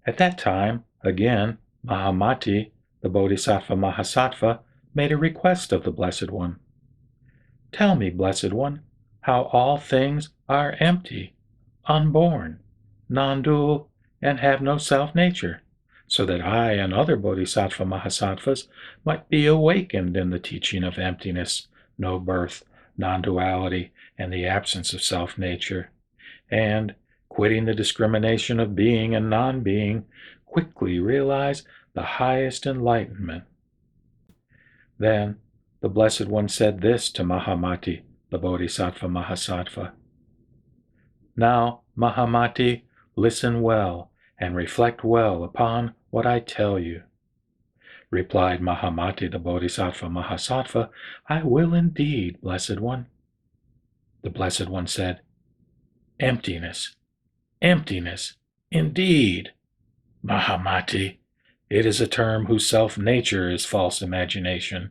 At that time, again, Mahamati, the Bodhisattva Mahasattva, made a request of the Blessed One. Tell me, Blessed One, how all things are empty, unborn, non-dual, and have no self-nature, so that I and other Bodhisattva Mahasattvas might be awakened in the teaching of emptiness, no birth, non-duality, and the absence of self-nature, and, quitting the discrimination of being and non-being, quickly realize the highest enlightenment. Then the Blessed One said this to Mahamati, the Bodhisattva Mahasattva. Now, Mahamati, listen well and reflect well upon what I tell you. Replied Mahamati, the Bodhisattva Mahasattva, I will indeed, Blessed One. The Blessed One said, Emptiness, emptiness, indeed. Mahamati, it is a term whose self-nature is false imagination.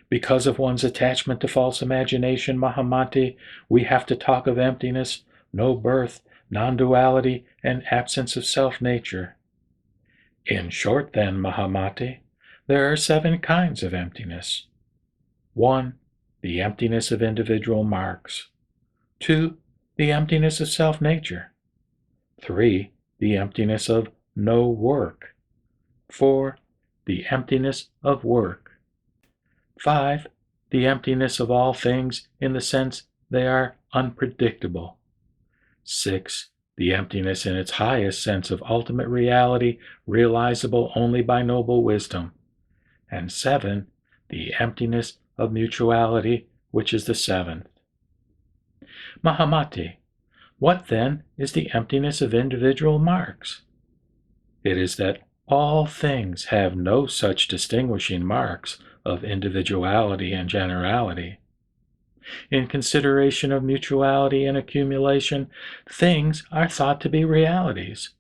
Because of one's attachment to false imagination, Mahamati, we have to talk of emptiness, no birth, non-duality, and absence of self-nature. In short, then, Mahamati, there are 7 kinds of emptiness. 1. The emptiness of individual marks. 2. The emptiness of self-nature. 3. The emptiness of no work. 4. The emptiness of work. 5. The emptiness of all things in the sense they are unpredictable. 6. The emptiness in its highest sense of ultimate reality, realizable only by noble wisdom. And 7. The emptiness of mutuality, which is the 7th. Mahamati, what then is the emptiness of individual marks? It is that all things have no such distinguishing marks of individuality and generality. In consideration of mutuality and accumulation, things are thought to be realities.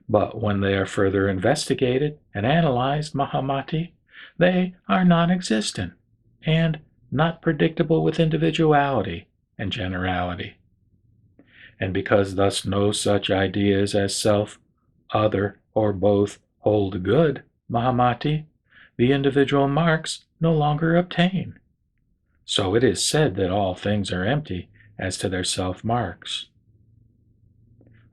But when they are further investigated and analyzed, Mahamati, they are non-existent and not predictable with individuality and generality. And because thus no such ideas as self, other, or both hold good, Mahamati, the individual marks no longer obtain. So it is said that all things are empty as to their self-marks.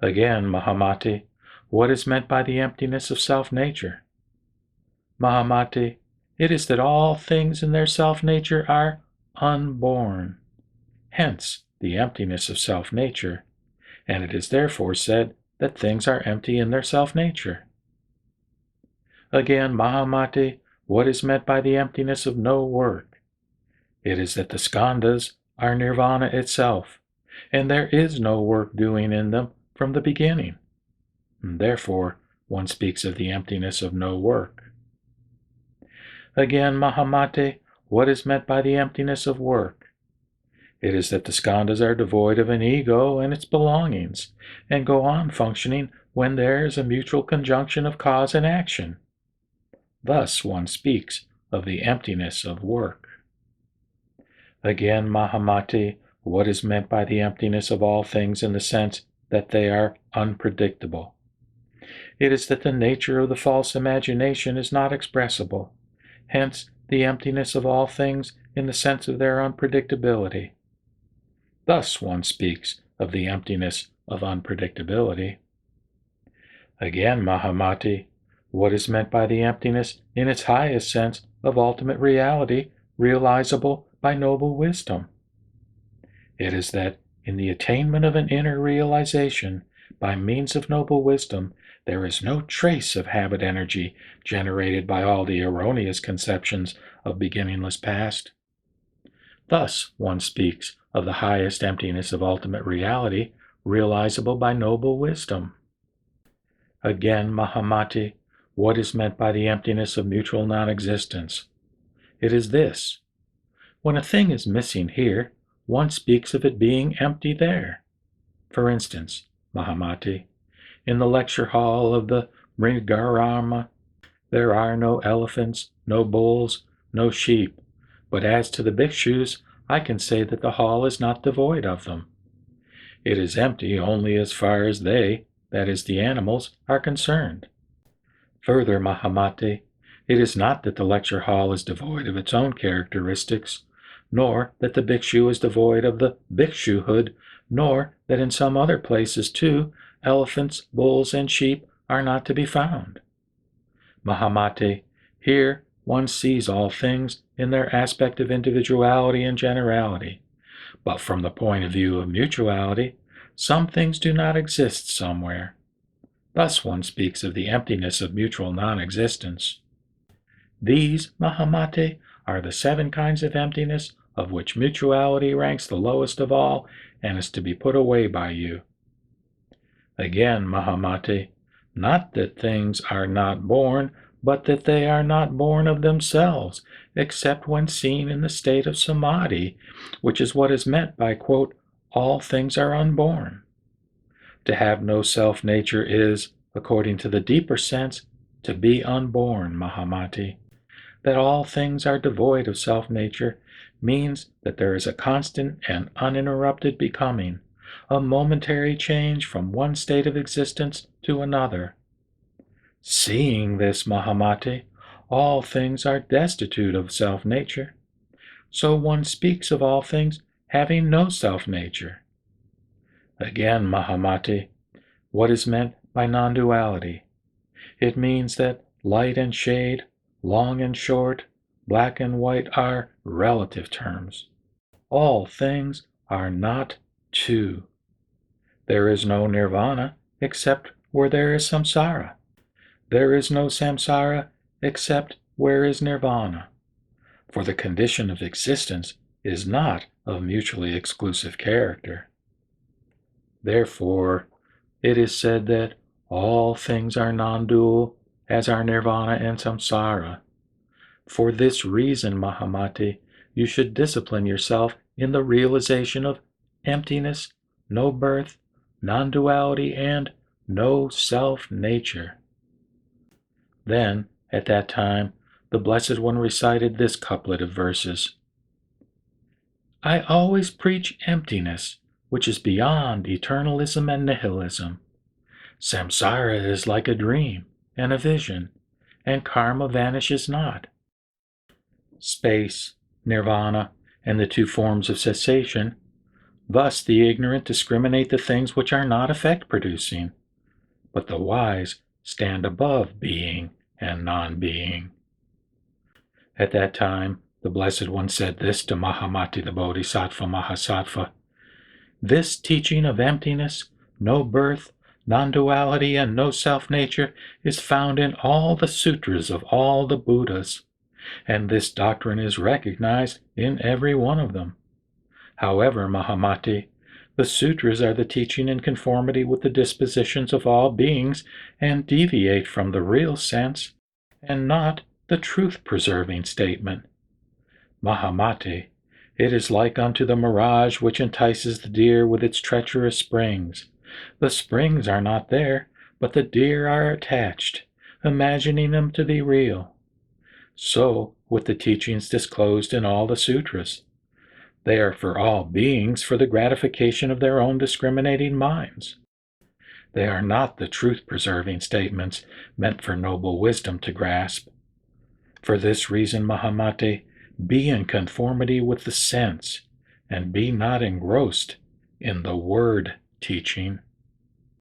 Again, Mahamati, what is meant by the emptiness of self-nature? Mahamati, it is that all things in their self-nature are unborn, hence the emptiness of self-nature, and it is therefore said that things are empty in their self-nature. Again, Mahamati, what is meant by the emptiness of no work? It is that the skandhas are nirvana itself, and there is no work doing in them from the beginning. And therefore, one speaks of the emptiness of no work. Again, Mahamati, what is meant by the emptiness of work? It is that the skandhas are devoid of an ego and its belongings, and go on functioning when there is a mutual conjunction of cause and action. Thus one speaks of the emptiness of work. Again, Mahamati, what is meant by the emptiness of all things in the sense that they are unpredictable? It is that the nature of the false imagination is not expressible, hence the emptiness of all things in the sense of their unpredictability. Thus one speaks of the emptiness of unpredictability. Again, Mahamati, what is meant by the emptiness in its highest sense of ultimate reality, realizable by noble wisdom? It is that in the attainment of an inner realization, by means of noble wisdom, there is no trace of habit energy generated by all the erroneous conceptions of beginningless past. Thus one speaks of the highest emptiness of ultimate reality, realizable by noble wisdom. Again, Mahamati, what is meant by the emptiness of mutual non-existence? It is this. When a thing is missing here, one speaks of it being empty there. For instance, Mahamati, in the lecture hall of the Mrigarama, there are no elephants, no bulls, no sheep, but as to the bhikshus, I can say that the hall is not devoid of them. It is empty only as far as they, that is, the animals, are concerned. Further, Mahamati, it is not that the lecture hall is devoid of its own characteristics, nor that the bhikshu is devoid of the bhikshuhood, nor that in some other places, too, elephants, bulls, and sheep are not to be found. Mahamati, here one sees all things in their aspect of individuality and generality, but from the point of view of mutuality, some things do not exist somewhere. Thus one speaks of the emptiness of mutual non-existence. These, Mahamati, are the 7 kinds of emptiness of which mutuality ranks the lowest of all and is to be put away by you. Again, Mahamati, not that things are not born, but that they are not born of themselves, except when seen in the state of samadhi, which is what is meant by, quote, all things are unborn. To have no self-nature is, according to the deeper sense, to be unborn, Mahamati. That all things are devoid of self-nature means that there is a constant and uninterrupted becoming, a momentary change from one state of existence to another. Seeing this, Mahamati, all things are destitute of self-nature. So one speaks of all things having no self-nature. Again, Mahamati, what is meant by non-duality? It means that light and shade, long and short, black and white are relative terms. All things are not two. There is no nirvana except where there is samsara. There is no samsara except where is nirvana. For the condition of existence is not of mutually exclusive character. Therefore, it is said that all things are non-dual, as are nirvana and samsara. For this reason, Mahamati, you should discipline yourself in the realization of emptiness, no birth, non-duality, and no self-nature. Then, at that time, the Blessed One recited this couplet of verses. I always preach emptiness, which is beyond eternalism and nihilism. Samsara is like a dream and a vision, and karma vanishes not. Space, nirvana, and the 2 forms of cessation, thus the ignorant discriminate the things which are not effect-producing, but the wise stand above being and non-being. At that time, the Blessed One said this to Mahamati the Bodhisattva Mahasattva. This teaching of emptiness, no birth, non-duality, and no self-nature is found in all the sutras of all the Buddhas, and this doctrine is recognized in every one of them. However, Mahamati, the sutras are the teaching in conformity with the dispositions of all beings and deviate from the real sense, and not the truth-preserving statement. Mahamati, it is like unto the mirage which entices the deer with its treacherous springs. The springs are not there, but the deer are attached, imagining them to be real. So with the teachings disclosed in all the sutras. They are for all beings for the gratification of their own discriminating minds. They are not the truth-preserving statements meant for noble wisdom to grasp. For this reason, Mahamati, be in conformity with the sense, and be not engrossed in the word teaching.